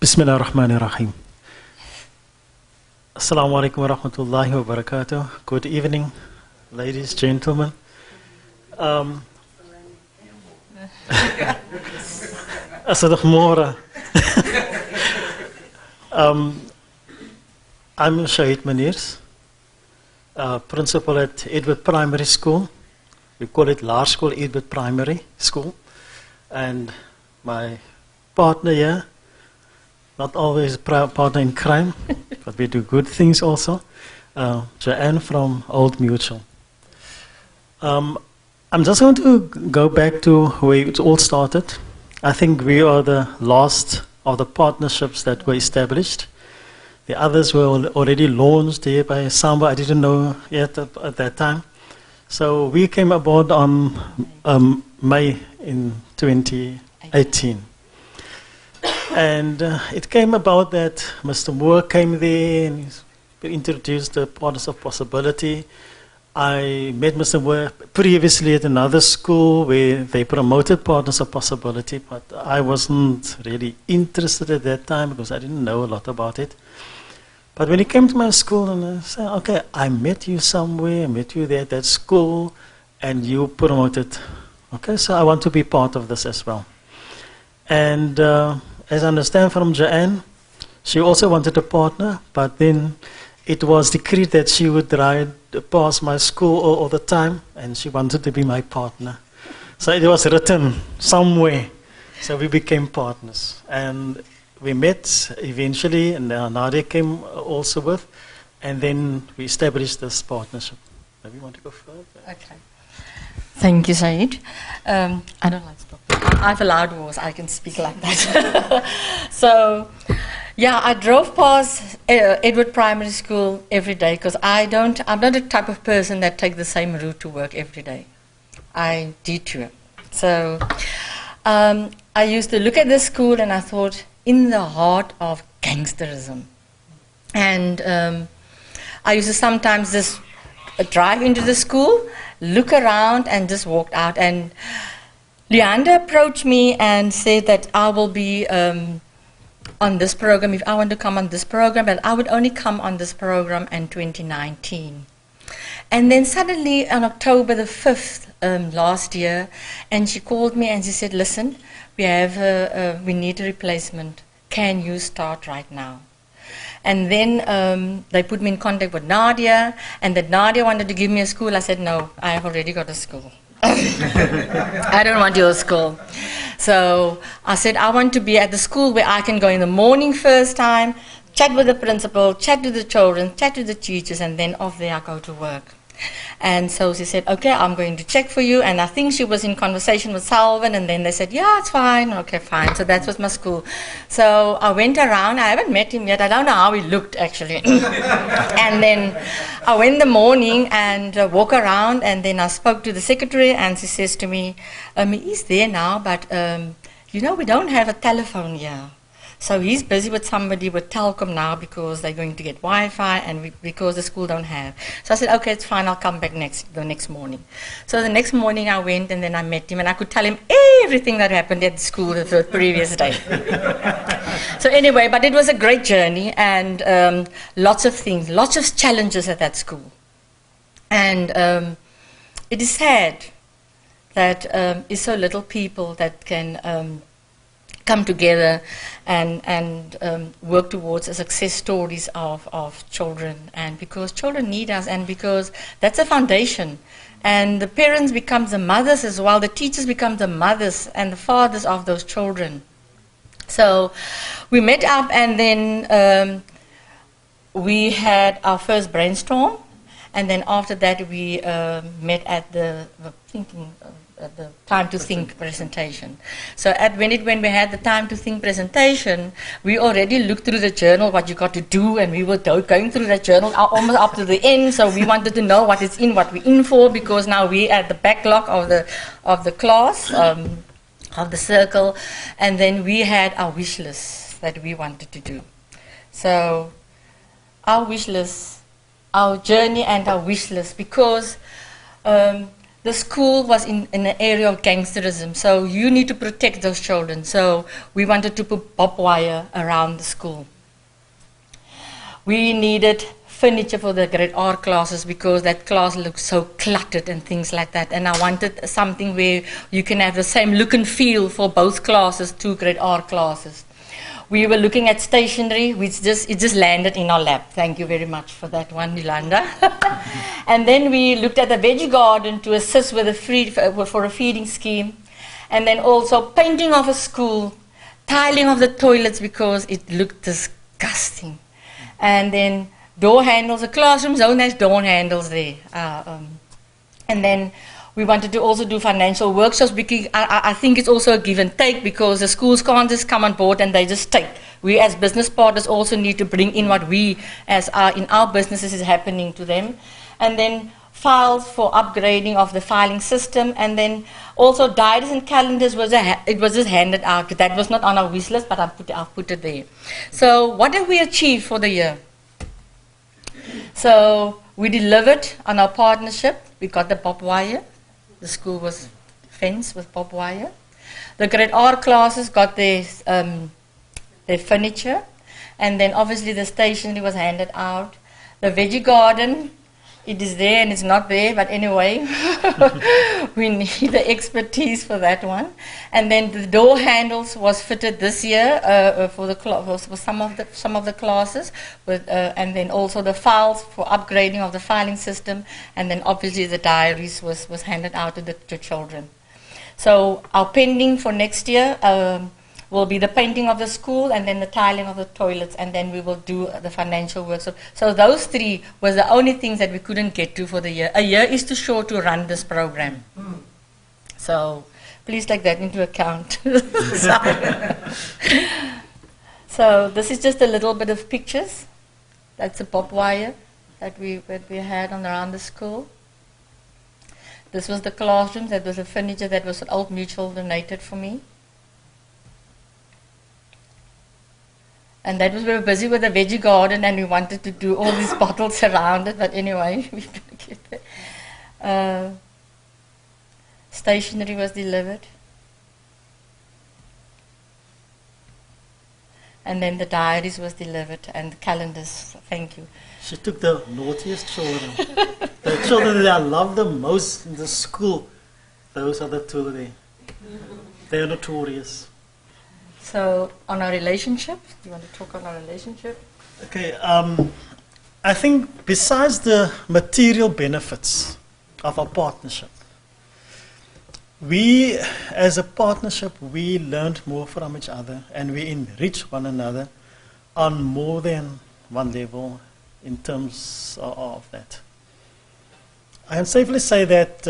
Bismillah ar-Rahman ar-Rahim. Assalamu alaikum wa rahmatullahi wa barakatuh. Good evening, ladies, gentlemen. Assalamu I'm Shahid Maniers, principal at Edward Primary School. We call it Large School Edward Primary School. And my partner here, not always partner in crime, but we do good things also, Joanne from Old Mutual. I'm just going to go back to where it all started. I think we are the last of the partnerships that were established. The others were already launched here by Samba. I didn't know yet at that time. So we came aboard on May in 2018. And it came about that Mr. Moore came there and he introduced the Partners of Possibility. I met Mr. Moore previously at another school where they promoted Partners of Possibility, but I wasn't really interested at that time because I didn't know a lot about it. But when he came to my school and I said, okay, I met you somewhere, I met you there at that school, and you promoted. Okay, so I want to be part of this as well. And as I understand from Joanne, she also wanted a partner, but then it was decreed that she would ride past my school all the time, and she wanted to be my partner. So it was written somewhere. So we became partners. And we met eventually, and Nadia came also with, and then we established this partnership. Maybe you want to go further? Okay. Thank you, Saeed. I don't like to talk. I have a loud voice. I can speak like that. So, yeah, I drove past Edward Primary School every day because I'm not the type of person that take the same route to work every day. I detour. So, I used to look at the school and I thought, in the heart of gangsterism. And I used to sometimes just drive into the school, look around and just walk out. And Leander approached me and said that I will be on this program, if I want to come on this program, but I would only come on this program in 2019. And then suddenly on October the 5th last year, and she called me and she said, listen, we need a replacement. Can you start right now? And then they put me in contact with Nadia, and that Nadia wanted to give me a school. I said, no, I have already got a school. I don't want your school. So I said, I want to be at the school where I can go in the morning first time, chat with the principal, chat with the children, chat with the teachers, and then off there I go to work. And so she said, okay, I'm going to check for you. And I think she was in conversation with Salvin, and then they said, yeah, it's fine. Okay, fine. So that was my school. So I went around. I haven't met him yet. I don't know how he looked, actually. And then I went in the morning and walk around, and then I spoke to the secretary, and she says to me, he's there now, but, you know, we don't have a telephone here. So he's busy with somebody with Telkom now because they're going to get Wi-Fi and because the school don't have. So I said, okay, it's fine, I'll come back the next morning. So the next morning I went and then I met him and I could tell him everything that happened at the school the previous day. So anyway, but it was a great journey and lots of things, lots of challenges at that school. And it is sad that it's so little people that can come together and work towards a success stories of children, and because children need us, and because that's a foundation, and the parents become the mothers as well, the teachers become the mothers and the fathers of those children. So we met up, and then we had our first brainstorm, and then after that we met at the Time to Think presentation. So when we had the Time to Think presentation, we already looked through the journal, what you got to do, and we were going through that journal almost up to the end. So we wanted to know what is in, what we're in for, because now we're at the backlog of the class, of the circle, and then we had our wish list that we wanted to do. So our wish list, our journey and our wish list, because the school was in an area of gangsterism, so you need to protect those children. So we wanted to put barbed wire around the school. We needed furniture for the grade R classes because that class looked so cluttered and things like that. And I wanted something where you can have the same look and feel for both classes, 2 grade R classes. We were looking at stationery, which it just landed in our lap. Thank you very much for that one, Yolanda. And then we looked at the veggie garden to assist with for a feeding scheme. And then also painting of a school, tiling of the toilets because it looked disgusting. And then door handles, the classroom zone has door handles there. And then we wanted to also do financial workshops because I think it's also a give and take because the schools can't just come on board and they just take. We as business partners also need to bring in what we in our businesses is happening to them. And then files for upgrading of the filing system, and then also diaries and calendars it was just handed out. That was not on our wish list, but I've put it there. So what have we achieved for the year? So we delivered on our partnership. We got the barbed wire. The school was fenced with barbed wire. The grade R classes got their furniture, and then obviously the stationery was handed out. The veggie garden, it is there and it's not there, but anyway, we need the expertise for that one. And then the door handles was fitted this year for some of the classes, and then also the files for upgrading of the filing system, and then obviously the diaries was handed out to the children. So our pending for next year will be the painting of the school and then the tiling of the toilets, and then we will do the financial work. So those 3 was the only things that we couldn't get to for the year. A year is too short to run this program. So please take that into account. So this is just a little bit of pictures. That's a barbed wire that we had around the school. This was the classrooms. That was the furniture that was Old Mutual donated for me. And that was, we were busy with the veggie garden and we wanted to do all these bottles around it, but anyway, we couldn't get there. Stationery was delivered. And then the diaries was delivered and the calendars, thank you. She took the naughtiest children. The children that I love the most in the school. Those are the 2 there. They're notorious. So, on our relationship, do you want to talk on our relationship? Okay, I think besides the material benefits of our partnership, we as a partnership, we learned more from each other and we enrich one another on more than one level in terms of that. I can safely say that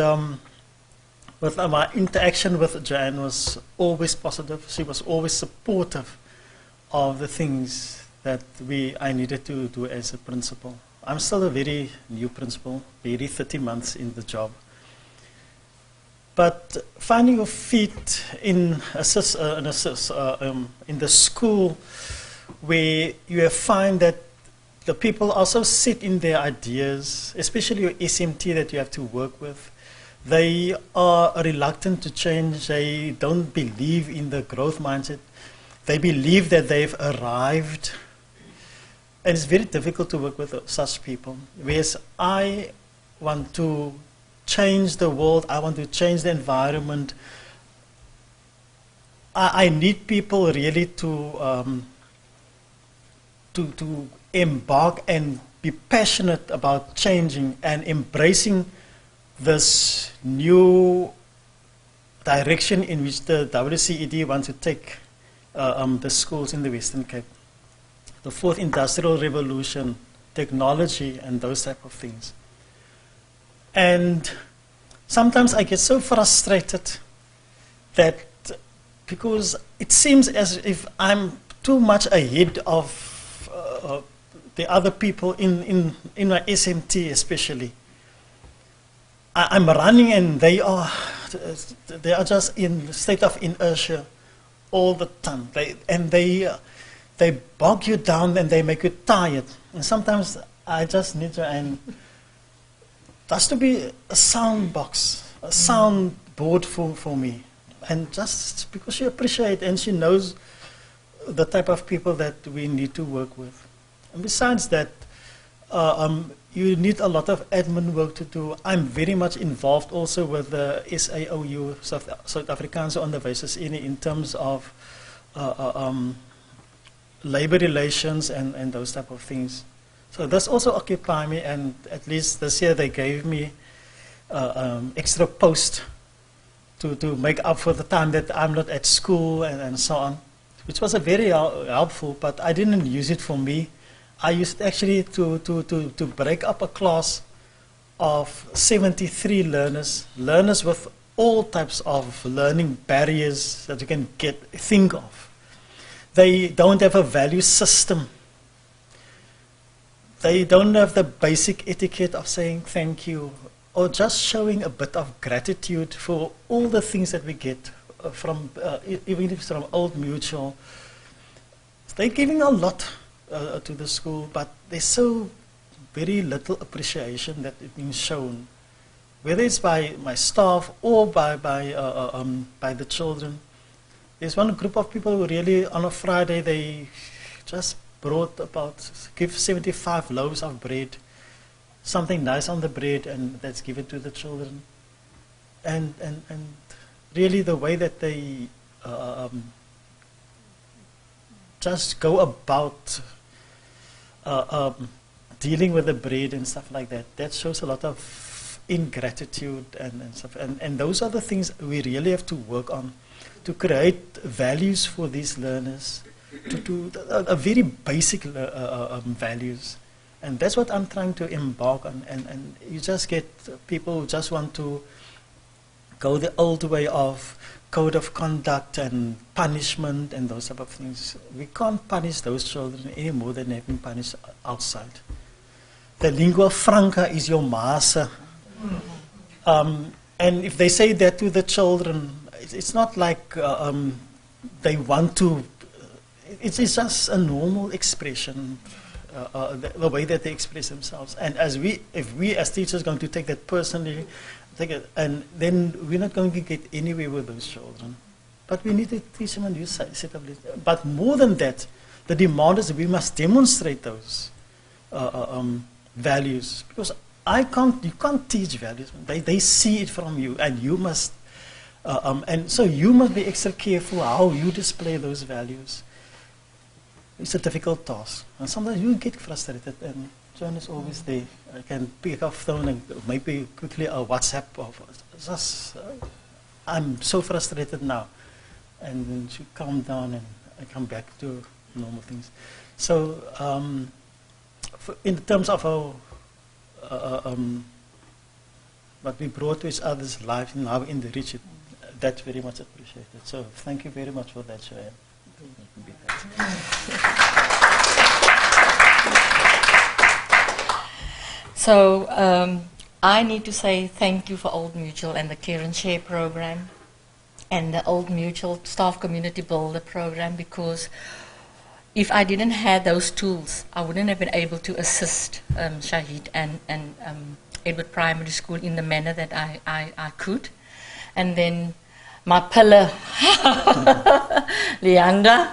with my interaction with Joanne was always positive. She was always supportive of the things that I needed to do as a principal. I'm still a very new principal, barely 30 months in the job. But finding your feet in the school where you find that the people also sit in their ideas, especially your SMT that you have to work with. They are reluctant to change. They don't believe in the growth mindset. They believe that they've arrived. And it's very difficult to work with such people. Whereas I want to change the world. I want to change the environment. I need people really to embark and be passionate about changing and embracing this new direction in which the WCED wants to take the schools in the Western Cape. The 4th Industrial Revolution, technology, and those type of things. And sometimes I get so frustrated that because it seems as if I'm too much ahead of the other people in my SMT especially. I'm running and they are just in state of inertia all the time. They bog you down and they make you tired. And sometimes I just need to, and that's to be a sound box soundboard for me. And just because she appreciates and she knows the type of people that we need to work with. And besides that, you need a lot of admin work to do. I'm very much involved also with the SAOU, South Afrikaanse Onderwysersunie, in terms of labor relations and those type of things. So this also occupies me, and at least this year they gave me extra post to make up for the time that I'm not at school and so on, which was a very helpful, but I didn't use it for me. I used actually to break up a class of 73 learners with all types of learning barriers that you can think of. They don't have a value system. They don't have the basic etiquette of saying thank you, or just showing a bit of gratitude for all the things that we get from, even if it's from Old Mutual. They're giving a lot to the school, but there's so very little appreciation that is being shown, whether it's by my staff or by the children. There's one group of people who really, on a Friday, they just brought give 75 loaves of bread, something nice on the bread, and that's given to the children. And really the way that they just go about dealing with the bread and stuff like that, that shows a lot of ingratitude and stuff. And those are the things we really have to work on, to create values for these learners, to a very basic values. And that's what I'm trying to embark on. And you just get people who just want to go the old way of code of conduct and punishment and those type of things. We can't punish those children any more than they've been punished outside. The lingua franca is your massa. And if they say that to the children, it's not like they want to. It's just a normal expression, the way that they express themselves. And if we as teachers are going to take that personally, and then we're not going to get anywhere with those children. But we need to teach them a new set of learning. But more than that, the demand is that we must demonstrate those values, because you can't teach values. They see it from you, and you must, and so you must be extra careful how you display those values. It's a difficult task, and sometimes you get frustrated. And Joan is always there. I can pick up the phone and maybe quickly a WhatsApp. I'm so frustrated now, and then she calm down, and I come back to normal things. So, in terms of our what we brought to each other's life now in the region, that's very much appreciated. So, thank you very much for that, Joanne. So I need to say thank you for Old Mutual and the Care and Share program and the Old Mutual Staff Community Builder program, because if I didn't have those tools, I wouldn't have been able to assist Shahid and Edward Primary School in the manner that I could. And then my pillar, Leander,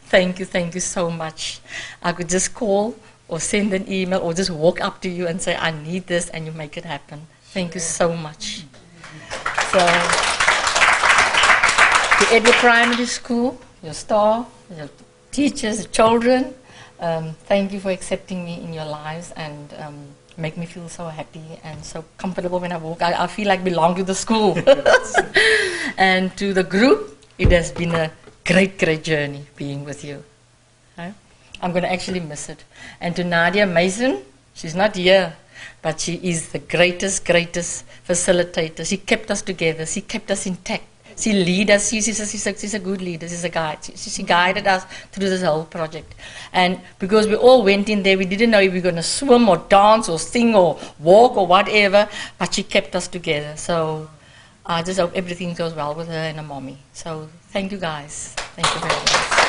thank you so much. I could just call or send an email or just walk up to you and say, I need this, and you make it happen. Thank you so much. So, to Edward Primary School, your staff, your teachers, children, thank you for accepting me in your lives and make me feel so happy and so comfortable when I walk. I feel like I belong to the school. And to the group, it has been a great journey being with you. Okay? I'm going to actually miss it. And to Nadia Mason, she's not here, but she is the greatest facilitator. She kept us together. She kept us intact. She lead us. She's a good leader. She's a guide. She guided us through this whole project. And because we all went in there, we didn't know if we were going to swim or dance or sing or walk or whatever, but she kept us together. So I just hope everything goes well with her and her mommy. So thank you guys. Thank you very much.